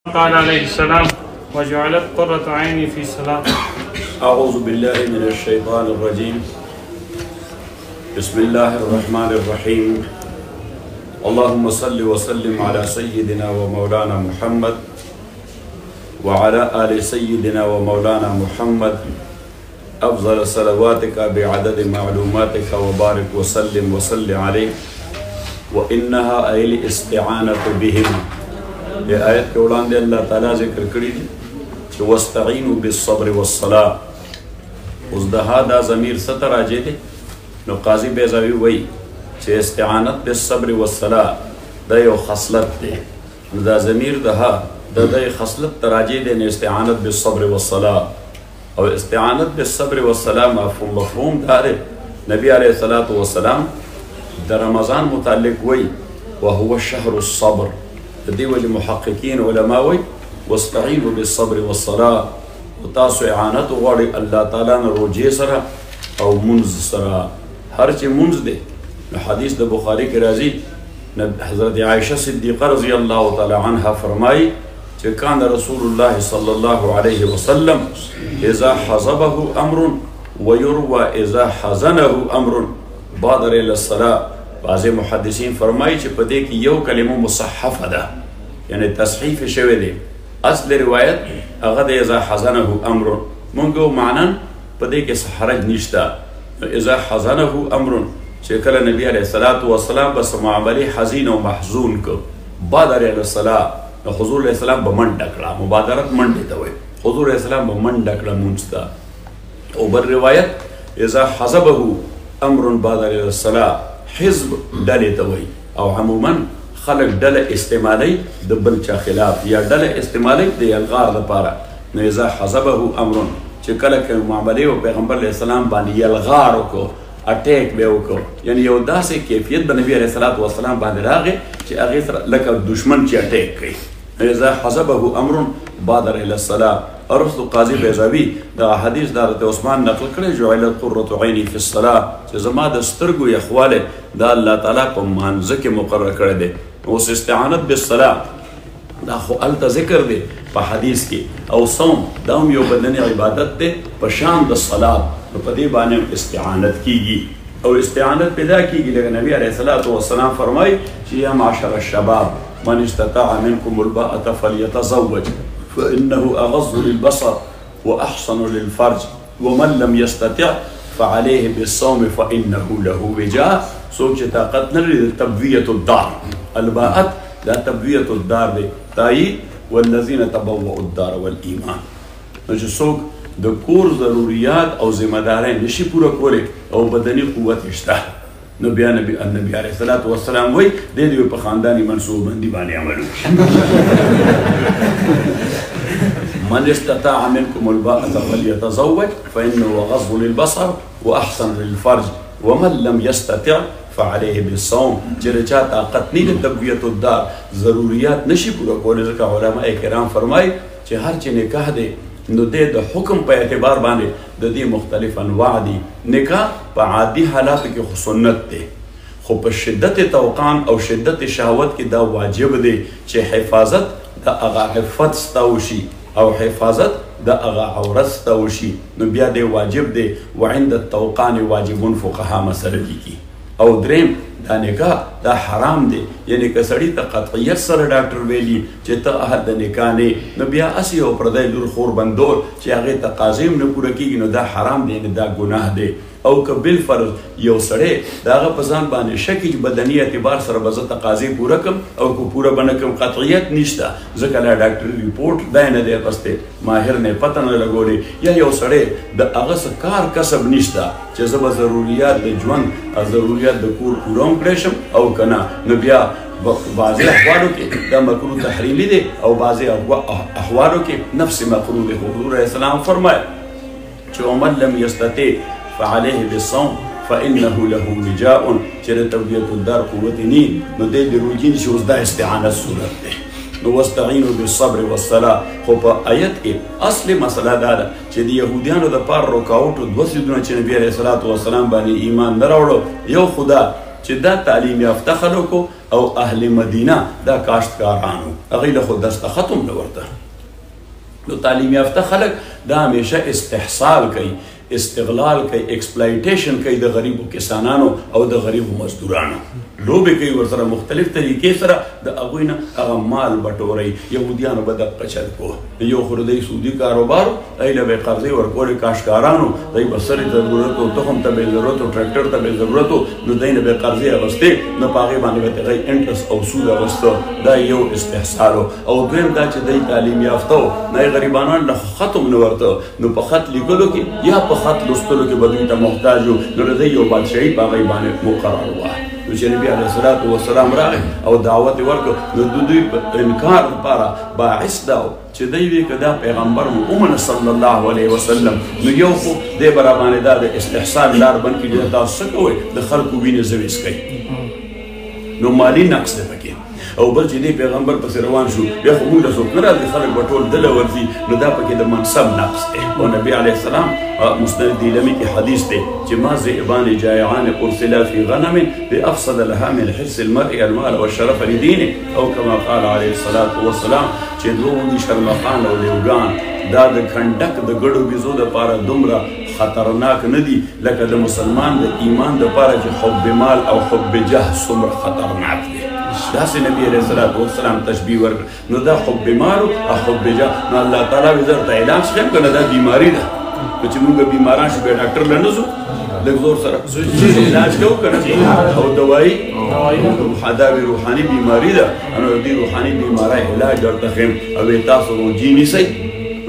قال عليه السلام وجعلت قرة عيني في صلاة. أعوذ بالله من الشيطان الرجيم. بسم الله الرحمن الرحيم. اللهم صل وسلم على سيدنا ومولانا محمد وعلى آل سيدنا ومولانا محمد أفضل صلواتك بعدد معلوماتك وبارك وسلم وصل عليه وإنها أي الاستعانة بهم. یہ آیت کے وړاندې الله تعالی ذکر کړی دی چې واستعینوا بالصبر والصلاة. اوس د ها دا ضمیر څه ته راجع دی؟ نو قاضي بیضاوي وایي چې استعانت بالصبر والصلاة دا یو خصلت دی. نو دا ضمیر د ها د دې خصلت ته راجع دی نه استعانت بالصبر والصلاة. او استعانت بالصبر والصلاة مفهوم دا دی. نبی علیه الصلاة والسلام د رمضان متعلق وایي وهو شهر الصبر. دې وجه محققین علما وایي واستعینوا بالصبر والصلاة. وتاسو اعانت غواړئ الله تعالی نه روجې سره او منځ سره. هر چې منځ دی نو حدیث د بخاري کې راځي حضرت عائشة صدیقه رضی الله تعالی عنها فرمایي چې کان رسول الله صلی الله علیه وسلم اذا حزبه امر ويروى اذا حزنه امر بادر الى الصلاة. بعض محدثین فرمایي چې په دې کې یو کلمه مصحفه ده، یعنی تصحیف شوی دی. اصل روایت هغه د اذا حزنه امر مونږ معنا په دې کې حرج نشته. اذا حزنه امر چې کله نبی علیه الصلاة والسلام بس معاملې حزین او محزون کو بادر الى الصلاة. نو حضور علیه السلام به منډه کړه. مبادرت منډې ته وایي. حضور علیه السلام به منډه کړه مونځ ته. او بل روایت اذا حزبه امر بادر الى الصلاة. حزب ډلې ته وایي او عموما خلق ډله استعمالوي د بل چا خلاف یا ډله استعمالوي د یلغار لپاره. نو اذا حزبه امر چې کله که معاملې او پیغمبر علیه السلام باندې یلغار وکړو اټیک به وکړو، یعنی یو داسې کیفیت به نبي علیه الصلاة والسلام باندې راغی چې هغې سره لکه دشمن چې اټیک کوي. اذا حزبه امر بادر الى الصلاة. ارسطو قاضي بیضاوي دا حدیث د حضرت عثمان نقل کړی جعلت قرة عیني فی الصلاة چې زما د سترګو یخوالی دا الله تعالی په مانځه کې مقرر کړی دی. اوس استعانت بالصلاة دا خو هلته ذکر دی په حدیث کې. او صوم دا هم یو بدني عبادت دی په شان د صلات. نو په دې باندې استعانت کیږي او استعانت پیدا کیږي لکه نبی علیه الصلاة والسلام فرمایي چې یا معشر الشباب من استطاع منکم الباءة فلیتزوج فإنه أغض للبصر وأحسن للفرج ومن لم يستطع فعليه بالصوم فإنه له وجاء. څوک چې طاقت نه لري تبویة الدار. الباءت دا تبویة الدار دی تایید والذین تبوؤوا الدار والایمان. نو چې څوک د کور ضروریات او ذمہ دارۍ نشي پوره کولی او بدني قوت شته نو بیا نبی علیه الصلاة والسلام وایي دې دوی په خانداني منصوببندي باندې عمل وکړي. من استطاع منكم الباءة فليتزوج فإنه غض للبصر وأحسن للفرج ومن لم يستطع فعليه بالصوم. چې چا طاقت نه د تبویة الدار ضروریات نشي پوره کولی ځکه علماء کرام فرمایي چې هر چې نکاح دی نو د حکم په اعتبار باندې د دې مختلف انواع دي. نکاح په عادي حالاتو کې خو سنت دی، خو په شدت توقان او شدت شهوت کې دا واجب دی چې حفاظت د هغه عفت ستا وشي او حفاظت د هغه عورت ستا وشي. نو بیا دی واجب دی. وعند التوقان واجبون فقها مسله لیکي. او دریم دا نکاح دا حرام دی، یعنی که سړي ته قطعیت سره ډاکټر ویلي چې ته اهل د نکاح نه نو بیا اسې یو پردی لور خور بندول چې هغې تقاضې هم نه پوره کېږي نو دا حرام دی، یعنی دا ګناه دی. او که بالفرض یو سړی د هغه په ځان باندې شکي چې بدني اعتبار سره به زه تقاضې پوره کړم او که پوره به نه کړم قطعیت نشته ځکه لا ډاکټري رپورټ دی نه دی اخیستی ماهر نه پته نه لګولې یا یو سړی د هغه څه کار کسب نشته چې زه به ضروریات د ژوند او ضروریات د کور پوره هم کړی شم او که نه نو بیا بعضې احوالو کې دا مکروه تحریمي دی او بعضې احوالو کې نفس مکروه دی. حضور علیه السلام فرمایل چې ومن لم یستطع فعليه بالصوم فإنه له وجاء. چې د تبویة الدار قوت نی نو دی د روجي نشي. اوس دا استعانت صورت دی. نو واستعینوا بالصبر والصلاة. خو په آیت کې اصل مسله دا ده چې د یهودیانو د پاره رکاوټو دوه څیزونه چې نبي علیه الصلاة والسلام باندې ایمان نه راوړو. یو خدا چې دا تعلیم یافته خلکو او اهل مدینه دا کاشتکارانو هغوی له خو دستخط هم نه ورته نو تعلیم یافته خلک دا همیشه استحصال کوي استغلال کوي ایکسپلایټیشن کوي د غریبو کسانانو او د غریبو مزدورانو لوبې کوي ورسره مختلف طریقې سره د هغوی نه هغه مال بټوروي یهودیانو به دقه چل کوه یو خو د سعودي کاروبارو هغوی له به یې قرضې ورکولې کاشتکارانو دوی به سرې ته ضرورت و تخم ته به یې ضرورت و ټریکټر ته به یې ضرورت و نو دوی نه به یې قرضې اخیستې نو په هغې باندې به یې هغوی انټرست او سود اخیسته دا یو استحصال و او دویم دا چې دوی تعلیم یافته و نه یې غریبانان له خط هم نه ورته نو په خط لیکلو کې یا په خط لوستلو کې به دوی ته محتاج و نو د دوی یو بادشاهي په هغوی باندې مقرر وه نو چې نبي علیه الصلاة والسلام راغی او دعوت یې ورکړ نو د دوی په انکار لپاره باعث دا و چې دوی وی که دا پیغمبر مو ومنه صلی الله علیه وسلم نو یو خو دی به را باندې دا د استحسان لار بند کړي چې تاسو څه کوئ د خلکو وینې زه ویسکئ نو مالي نقص دی پکې او بل چې دی پیغمبر پسې روان شو بیا خو موږ له څوک نه راځي خلک به ټول دله ورځي نو دا پکې د منصب نقص دی او نبي علیه السلام مسند دیلمي کې حدیث دی چې ما ذئبان جائعان ارسلا فی غنم بافسد لها من حرص المرء المال والشرف لدینه او کما قال علیه الصلاة والسلام چې دوه دي شرمخان او لیوګان دا د کنډک د ګډو بیزو دپاره دومره خطرناک نه دي لکه د مسلمان د ایمان دپاره چې حب مال او حب جاه څومره خطرناک دی داسې نبي علیه الصلاة والسلام تشبیه ورکړه نو دا حب مال او حب جاه نو الله تعالی وایي زه ورته اعلان شم که نه دا بیماري ده نو چې موږ بیماران شو بیا ډاکټر له نه ځو لږ زور سره علاج کوو که نه او دوایي دا روحاني بیماري ده نو د دې روحاني بیمارۍ علاج درته ښیم او تاسو روجي نیسئ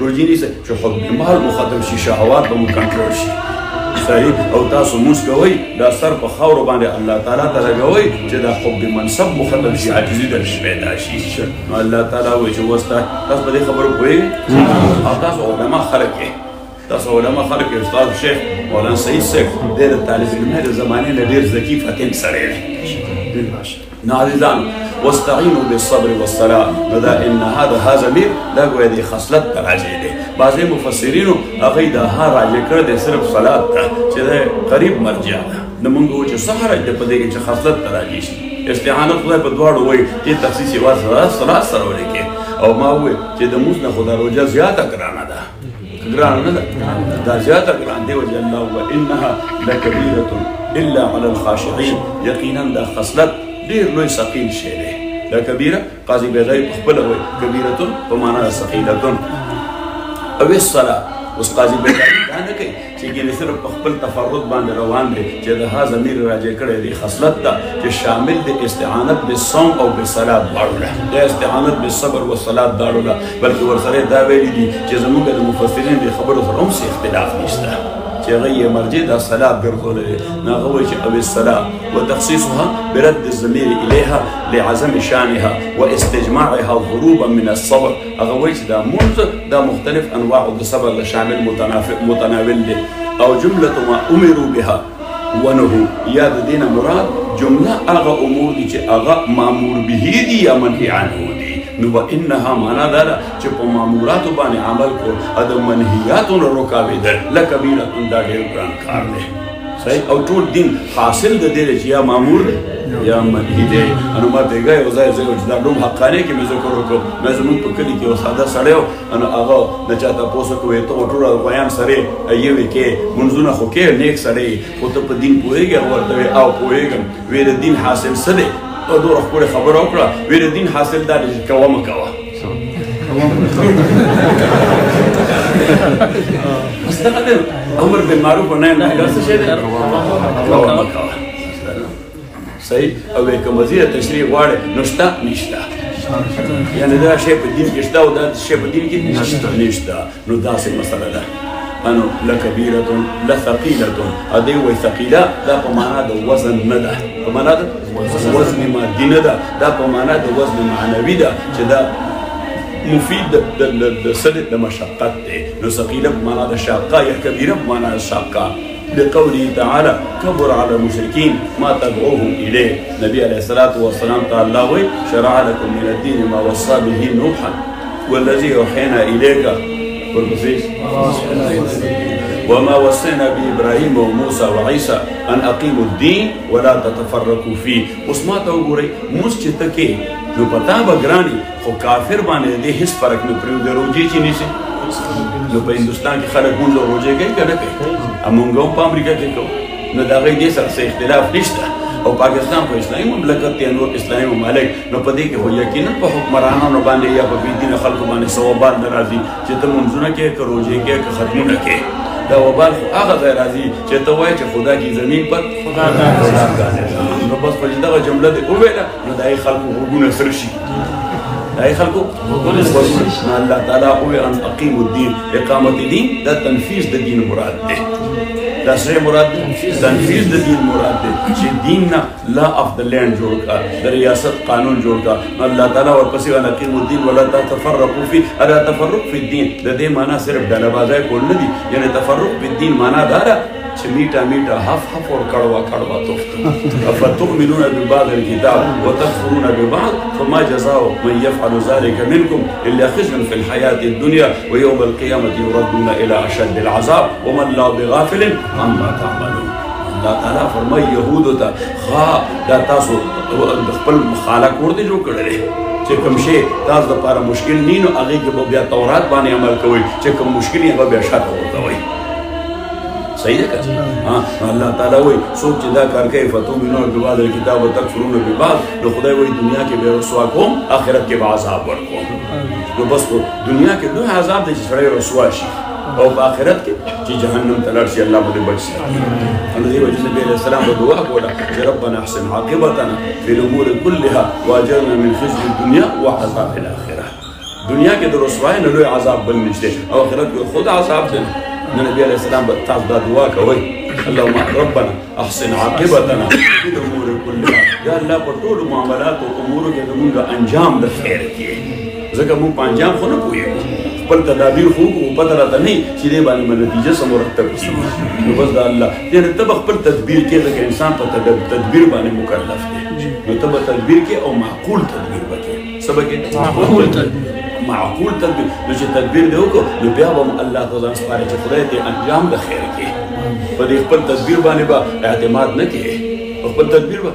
روجي نیسئ چې حب مال مو ختم شي شهوات به مو کنټرول شي صحیح او تاسو مونځ کوئ دا سر په خاورو باندې الله تعالی ته لګوئ چې دا حب منصب مو ختم شي عاجزي درشي پیدا شي نو الله تعالی وایي چې اوس تاسو په دې خبرو پوهېږئ او تاسو علما خلک یې تاسو علما خلک یې استاد شیخ مولانا سعید صاحب دی د طالب علمۍ د زمانې نه ډېر ذکي فطن سړی دی نو عزیزانو واستعینوا بالصبر والصلاة نو دا ان هذا ضمیر دا گویا د خصلت ته راجع دی بعضې مفسرینو هغوی دا ها راجع کړی دی صرف صلات ته چې د قریب مرجع ده نو موږ ووایو چې څه حرج دی په دې کې چې خصلت ته راجع شي استعانت خدای په دواړو وایي چې تخصیص یوازې صلات سره ولیکې او ما ووایي چې د مونځ نه خو دا روژه زیاته ګرانه ده ګرانه نه ده دا زیاته ګران دی وجه الله وانها لکبیرة الا علی الخاشعین یقینا دا خصلت ډېر لوی ثقیل شی دی دا کبیره قاضي بیضاوي په خپله وایي کبیرتون په معنا د ثقیلتون او الصلاة اوس قاضي بیضاوي دا نه کوي چې ګینې صرف په خپل تفرد باندې روان دی چې د ها ضمیر راجع کړی دی خصلت ته چې شامل د استعانت بالصوم او بالصلاة دواړو له د استعانت بالصبر والصلاة دواړو له بلکې ورسره دا ویلي دي چې زموږ د مفسرین د خبرو سره هم څه اختلاف نشته چې هغه یې مرجع دا صلاة ګرځولی دی نو هغه وایي چې او الصلاة وتخصيصها برد الضمیر الیها لعظم شانها واستجماعها ضروبا من الصبر هغه وایي چې دا مونځ دا مختلف انواع د صبر د شامل متناول دی او جملة ما امروا بها ونهوا یا د دې نه مراد جمله هغه امور دي چې هغه مامور به دي یا منهي عنه دي نو وانها معنا دا ده چې په ماموراتو باندې عمل کول او د منهیاتو نه روکاوېدل لکبیرة دا ډېر ګران کار دی صحیح او ټول دین حاصل د دې چې یا مامور دی یا منهي دی نو ما بېګا یو ځای زه چې دا ډوم حقانې کې مې ذکر وکړو مې زموږ په کلي کې یو ساده سړی و نو هغه نه چا تپوس وکړو ته خو ټوله غویان سړی یوې کې مونځونه خو کې نیک سړی خو ته په دین پوهېږې هغه ورته وې او پوهېږم وې د دین حاصل څه دی او دوره ښکلې خبره وکړه وې د دین حاصل دا دی چې کوه مه کوه امر بالمعروف و نهی عن المنکر څه شی دی کوه مه کوه صحیح او که مزید تشریح غواړې نو شته نشته یعنې دا شی په دین کې شته او دا شی په دین کې نشته نو داسې مسله ده انو لکبیرة لثقیلة ا دې وایي ثقیله دا په معنا د وزن نه ده په معنا د وزن مادي نه ده دا په معنا د وزن معنوي ده چې دا مفید د سلط د مشقت دی نو ثقیله په معنا د شاقه یا کبیره په معنا د شاقه بقوله تعالى كبر على المشركين ما تدعوهم إليه نبي عليه الصلاة والسلام تعالى وي شرع لكم من الدين ما وصى به نوحا والذي أوحينا إليك وما وصينا بإبراهيم وموسى وعيسى أن أقيموا الدين ولا تتفرقوا فيه. اوس ما ته وګورئ موږ چې ته کې نو پتا به ګراني خو کافر باندې دې هیڅ فرق نه پرېږدي روجې چې نیسي نو په هندوستان کې خلک مونږ روجې کوي که نه کوي مونږ هم په امریکا کې کوو نو د هغې دې سره څه اختلاف نشته او پاکستان خو اسلامي مملکت دی نور اسلامي ممالک نو په دې کې خو یقینا په حکمرانانو باندې یا په بېدینه خلکو باندې څه وبال نه راځي چې ته مونځونه کوې که روژې کوې که ختمونه کوې دا وبال خو هغه ځای راځي چې ته وایې چې خدا کی زمین پر خدا نو بس په دغه جمله دې وویله نو د هغې خلکو غوږونه سره شي دای خلکو الله تعالی او ان اقیم الدین اقامت دین دا تنفیذ د دین مراد ده دا سره مراد تنفیذ د دین مراد ده چې دین نه لا اف د لینډ جوړ کا د ریاست قانون جوړ کا الله تعالی ورپسې ان اقیم الدین ولا تفرقوا فی الا تفرق فی الدین د دې معنی صرف ډلبازای کول نه دي یعنی تفرق فی الدین معنی دا ده چې میټا میټا حف حف اور کڑوا کڑوا تفت افتؤمنون ببعض الكتاب وتكفرون ببعض فما جزاء من يفعل ذلك منكم الا خزي في الحياه الدنيا ويوم القيامه يردون الى اشد العذاب وما الله بغافل عما تعملون. الله تعالی فرمایي يهودو ته خا دا تاسو خپل خالق ورته جوړ کړل چې کوم شی تاسو لپاره مشکل نه نو هغه کې به بیا تورات باندې عمل کوئ چې کوم مشکل یې به بیا شاته ورته وایي صحیح ده که الله تعالی وایي څوک چې دا کار کوي فتؤمنون ببعض الکتاب وتکفرون ببعض نو خدای وایي دنیا کې به رسوا کوم آخرت کې به عذاب ورکوم نو بس په دنیا کې دوه عذاب دی چې سړی رسوا شي او په آخرت کې چې جهنم ته لاړ شي الله به دې بچ ساتي نو دې وجې نبي علیه السلام به دعا کوله چې ربنا احسن عاقبتنا فی الامور کلها واجرنا من خزي الدنیا وعذاب الاخره دنیا کې د رسوای نه لوی عذاب بل نشته او آخرت کې خود عذاب دی نبی علیہ السلام تاسو دا دعا کوئ اللهم ربنا احسن عاقبتنا فی الامور كلها یا الله په ټولو معاملاتو امورو کې زموږ انجام د خیر کې ځکه موږ په انجام خو نه پوهېږو خپل تدابیر خو وکړو پته راته نه چې دې باندې به نتیجه څه مرتب شي نو بس د الله یعنې ته به خپل تدبیر کې ځکه انسان په تدبیر باندې مکلف دی نو ته به تدبیر کې او معقول تدبیر به کوې څه به کوې معقول تدبیر نو چې تدبیر دی وکړو نو بیا به الله ته ځان سپارې چې خدای دې انجام د خیر کې په دې خپل تدبیر باندې به اعتماد نه کوې خپل تدبیر به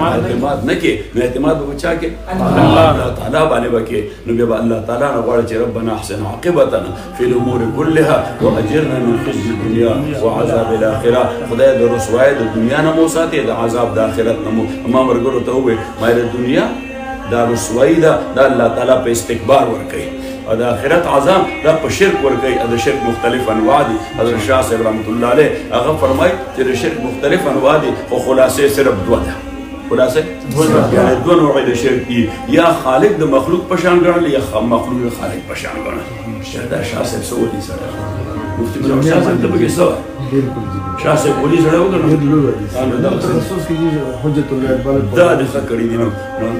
اعتماد نه کوې نو اعتماد به چا کې الله تعالی باندې به کوې نو بیا به الله تعالی نه غواړي چې ربنا احسن عاقبتنا فی الامور کلها واجرنا من خزي الدنیا وعذاب الاخره خدای د رسوای د دنیا نه مو ساتي د عذاب د آخرت نه مو ما ورګرو ته وې ما د دنیا دا رسوایی دا الله تعالی په استکبار ورکوي او د آخرت عذاب دا په شرک ورکوي د شرک مختلف انواع دي حضرت شاه صاحب رحمت الله علیه هغه فرمایي چې د شرک مختلف انواع دي خو خلاصې صرف دوه ده خلاصې یعنې دوه نوعې د شرک دي یا خالق د مخلوق په شان ګڼل یا مخلوق د خالق په شان ګڼل دا شاه صاحب څه ودي سره مفتي شاه صاحب ته پکې څه شاه صاحب ولي سره وکړو دا د څه کړي دي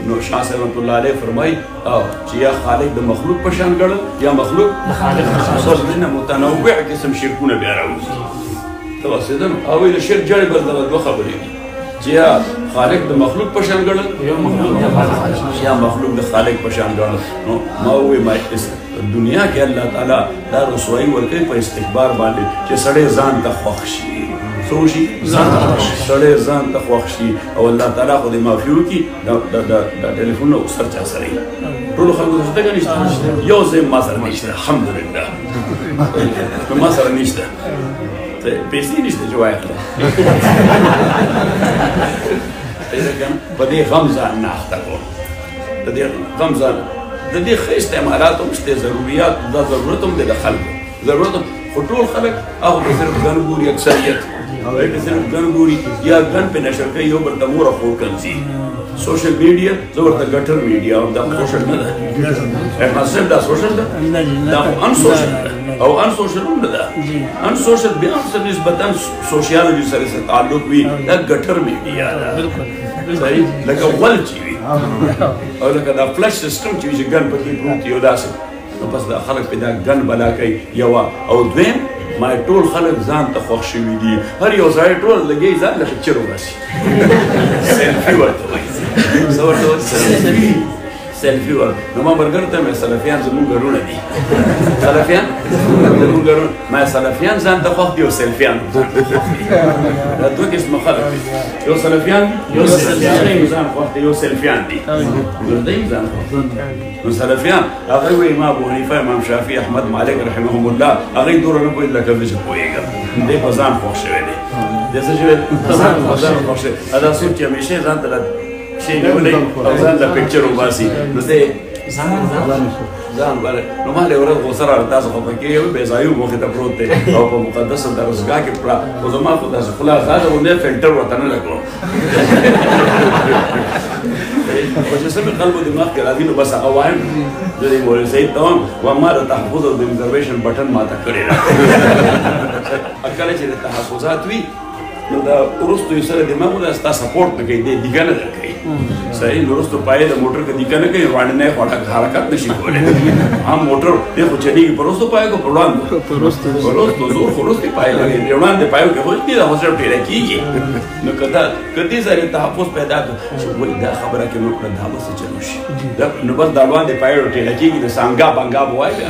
نو شاه صاحب رحمت الله علیه فرمایي چې یا خالق د مخلوق په شان ګڼل یا مخلوق د خالق په شان ګڼل نه متنوع قسم شرکونه بیا راوځي توسدن او د شرک جړې بل دوه خبرې دي چې یا خالق د مخلوق په شان ګڼل یا مخلوق د خالق په شان ګڼل نو ما وې ما دنیا کې الله تعالی دا رسوایی ورکوي په استکبار باندې چې سړی ځان ته خوښ شي څه وشي سړی ځان ته خوښ شي او الله تعالی خو دې معافي وکړي دا ټلیفون نو سر چا سره وي ټولو خلکو ته څه نشته یو ځای ما سره نشته الحمدلله ما سره نشته پیسې نشته چې واخله په دې غم ځان نه اخته کړو د دې غم ځان د دې ښه استعمالات هم شته ضروریات دا ضرورت هم دی د خلکو ضرورت هم خو ټول خلک هغه به صرف ګن ګوري اکثریت هغوی به صرف ګن ګوري یا ګن پې نشر کوي یو بل ته موره خور کنځي سوشل میډیا زه ورته ګټر میډیا او دا سوشل نه ده صاحب دا سوشل ده دا ان سوشل ده او ان سوشل هم نه ده ان سوشل بیا هم نسبتا سوشیالوجي سره تعلق وي دا ګټر میډیا ده صحیح لکه ول چې وي او لکه دا فلش سیسټم چې وي چې ګن پکې پروت یو داسې نو بس دا خلک پې دا ګن بلا کوي یوه او دویم ما ټول خلک ځان ته خوښ شوي دي هر یو ځای ټول لګي ځان لکه چر ورسي سیلفي ورته وایي څه ورته وایي سیلفي ور نو ما برګر ته مې سلفیان زموږ ګرونه دي سلفیان زموږ ګرونه ما سلفیان ځان ته خوښ دي او سیلفیان دا دوه قسم خلک دي یو سلفیان یو سیلفیان ځان خوښ دي یو سیلفیان دي نو دوی ځان خوښ نو سلفیان هغه وایي امام ابو حنیفه امام شافعي احمد مالک رحمهم الله هغه دوره نه پوهېدل لکه زه چې پوهېږم دی په ځان خوښ شوی دی دی څه شوی دی ځان خوښ شوی دا څوک چې همیشه ځان ته شي نیولی او ځان ته پکچر وباسي نو دی ځان باندې نو ما له ورځ غوسه راغله تاسو خو پکې یو بې ځایو مخې ته پروت دی او په مقدسه درسګاه کې پړه خو زما خو داسې خلاص دا غوندې فلټر ورته نه لګوم خو چې څه مې قلب و دماغ کې راځي نو بس هغه وایم زه د مولوي سعید ته وایم و ما د تحفظ او د ریزرویشن بټن ماته کړی ده کله چې د تحفظات وي نو دا وروستو یې سره دماغ ده ستا سپورټ نه کوي دی دیګه نه درکوي صحیح نو وروستو پایې د موټر که دیګه نه کوي وړاندې نه یې حرکت نشي کولی عام موټر دی خو چلېږي په وروستو پایو که په وړاندو په وروستو زور خو وروستې پایې لګوي د وړاندې پایو کې خو دي دا خو صرف ټېله کېږي نو که دې ځای تحفظ پیدا کړو چې وایي دا خبره کې مې وکړه دا به څه چل وشي نو بس دا وړاندې پایو ټېله کېږي د سانګا بانګا به وایي بیا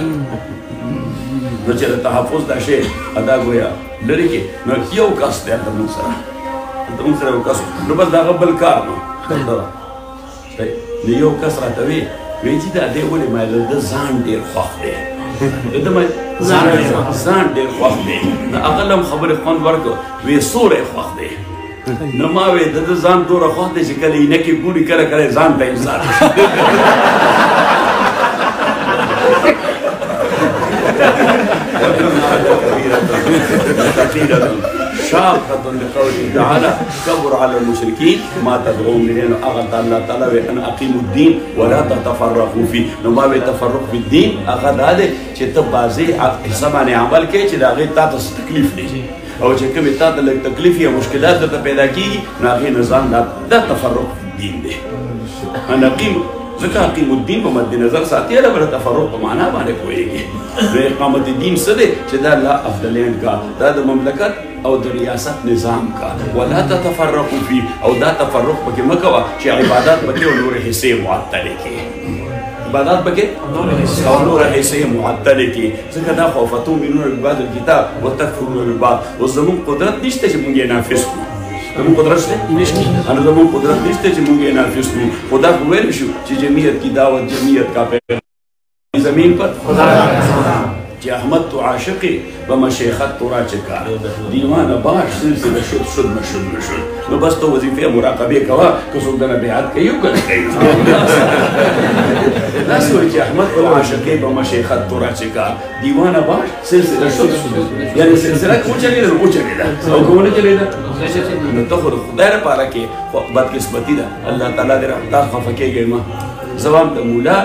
نو چې د تحفظ دا شی ادا ګویا لرې کې نو یو کس دی هلته موږ سره یو کس نو بس د هغه بل کار نو نو یو کس راته وی چې دا دی ولې ما د ځان ډېر خوښ دی د ځان ډېر خوښ دی نو هغه له هم خبرې خوند ورکړو وی سوری خوښ دی نو ما وی د ځان دومره خوښ دی چې کله عینکې ګوري کله کله ځان ته انسان شاقة لقوله تعالى كبر على المشركين ما تدعون إليه أغلط الله تعالى أن أقيموا الدين ولا تتفرقوا فيه نما بتفرق في الدين أخذ هذا شتى بازي حسابان عمل كي شتى غير تاتس تكليف لي أو شتى كم تات لك تكليف يا مشكلات تتبادل كي ناقي نظام لا تفرق في الدين ده أنا أقيم ځکه اقیم الدین په مد نظر ساتي دا بل تفرق په معنا باندې کوي نو اقامت الدین څه دی چې دا الله افضلین کا دا د مملکت او د ریاست نظام کا ولا تتفرقوا فيه او دا تفرق پکې مکوه چې عبادت پکې او نور حصے معطل کې عبادت پکې او نور حصے معطل کې ځکه دا خوفتو منون بعض الكتاب وتکفرون بالبعض او زمون قدرت نشته چې مونږ یې نافذ کړو زمون قدرت شته نشته انا زمون قدرت نشته چې مونږ یې نافذ کړو خدا خو ویل شو چې جمعیت کی دعوت جمعیت کا پیغام زمین پر خدا چې احمد تو عاشقی و مشیخت تو را چکا دیوانه باش سلسله شد مشد نو بس تو وظیفه مراقبه کوا که څوک دنه بیعت کوي او کنه کوي داسې وایي چې احمد تو عاشقی و مشیخت تو را چکا دیوانه باش سلسله شد یعنی سلسله که وچلېده او که ونه چلېده نو ته خو د خدای لپاره کې بدقسمتي ده الله تعالی دې رحمت خفه کېږي ما زوام د مولا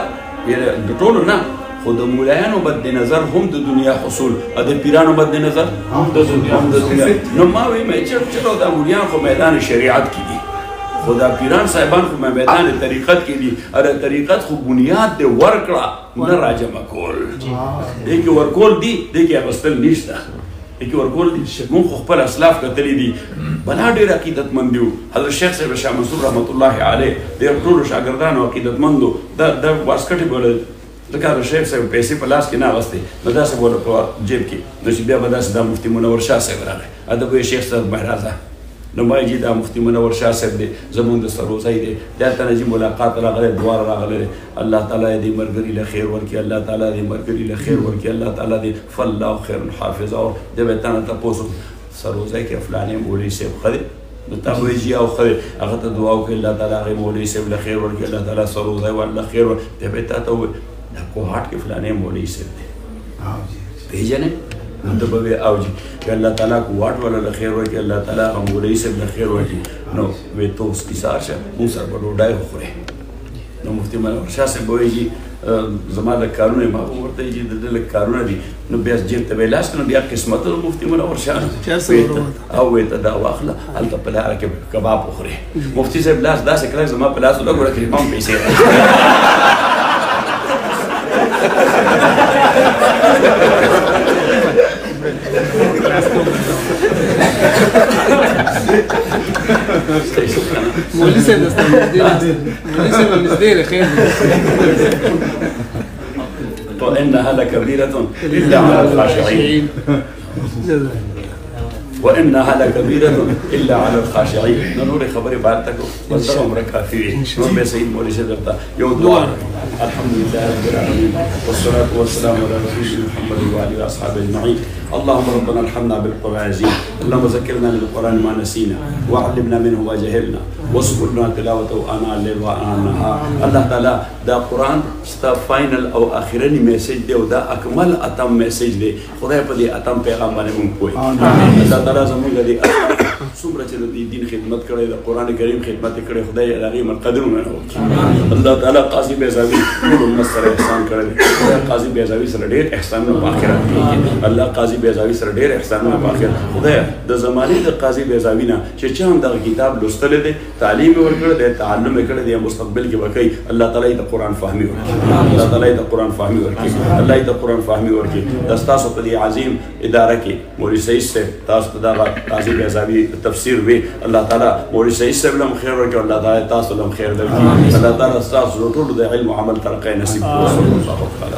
د ټولو نه خو د مولایانو بد نظر هم د دنیا حصول او د پیرانو بد نظر هم د دنیا نو ما وی مې چلو دا مولیان خو میدان شریعت کې دي خو دا پیران صاحبان خو میدان طریقت کې دي او د طریقت خو بنیاد د ورکړه نه راجمع کول دې کې ورکول دي دې کې اغوستل نشته دې کې ورکول دي مونږ خو خپل اسلاف کتلی دي بلا ډېر عقیدتمند دي حضرت شیخ صاحب شاه منصور رحمت الله علیه ډېر ټولو شاګردانو عقیدتمندو دا واسکټې بولل ځکه د شیخ صاحب پیسې په لاس کې نه اغوستې نو داسې بوله په جیب کې نو چې بیا به داسې دا مفتي منور شاه صاحب راغی ادب یې شیخ صاحب مهرازه نو ما یې دا مفتي منور شاه صاحب دی زمونږ د سروزی دی دلته نه چې ملاقات راغلی دواړه راغلی الله تعالی دې ملګري له خیر ورکړي الله تعالی دې ملګري له خیر ورکړي الله تعالی دې فالله خیر الحافظ او د به تنه تاسو سروزی کې فلانه مولوي صاحب خدي نو تا وایي چې او خیر هغه ته دعا وکړي الله تعالی هغه مولوي صاحب له خیر ورکړي الله تعالی سروزی والله خیر ورکړي د به تاسو کوهاټ کې فلانه مولوي صاحب دی پیژنې نو ته به او چې الله تعالی کوهاټ ولا خیر ورکړي الله تعالی هغه مولوي صاحب له خیر ورکړي نو وې تو اوس کیسار شه موږ سره په ډوډۍ وخورې نو مفتي منور شاه صاحب وایي چې زما له کارونه ما ورته چې د له کارونه دي نو بیا جیب ته ویلاس نو بیا قسمت د مفتي منور شاه او وې ته دا واخله هلته په لاره کې کباب وخورې مفتي صاحب لاس داسې کړی زما په لاس ولګوړه کړي ما هم پیسې مولوي صاحب درته مولوي صاحب نږدې دی خیر وإنها لكبيرة إلا على الخاشعين وإنها لكبيرة إلا على الخاشعين. نور خبر بعد تكو بس عمرك كافي نور بسيد مولي سيدرتا يوم دعاء الحمد لله رب العالمين والصلاة والسلام على رسول محمد وعلى أصحابه أجمعين. اللهم ربنا ارحمنا بالقرآن اللهم ذكرنا بالقرآن ما نسينا وعلمنا منه ما جهلنا واسكتنا تلاوته آناء الليل وآناء النهار. الله تعالى دا قرآن ستا فاينل أو آخرني مسج دي ودا أكمل أتم مسج دي خدای په دې اتم پیغام باندې مونږ کوی. الله تعالی زموږ دې څومره چې د دین خدمت کړې د قرآن کریم خدمت کړې خدای هغه مرقدر ومنه. الله تعالی قاضي بیزاوی ټول مسر احسان کړل. قاضي بیزاوی سره ډېر احسانونه په آخرت کې. الله قاضي بیزاوی سره ډېر احسانونه په آخرت. خدای د زمانه د قاضي بیزاوی نه چې چا هم دغه کتاب لوستل دي تعلیم ورکړ دي تعلم کړ دي مستقبل کې وکړي الله تعالی د قرآن فهمي ورکړي. الله تعالی د قرآن فهمي ورکړي. الله د قرآن فهمي ورکړي. د تاسو په دې عظیم اداره کې مولوي سعید سے تاسو دا قاضي بیزاوی تفسیر وی الله تعالی مولوي سعید سے لم خیر ورکړي. الله تعالی تاسو لم خیر درکړي. الله تعالی تاسو ټول د علم او عمل ترقه نصیب کړي.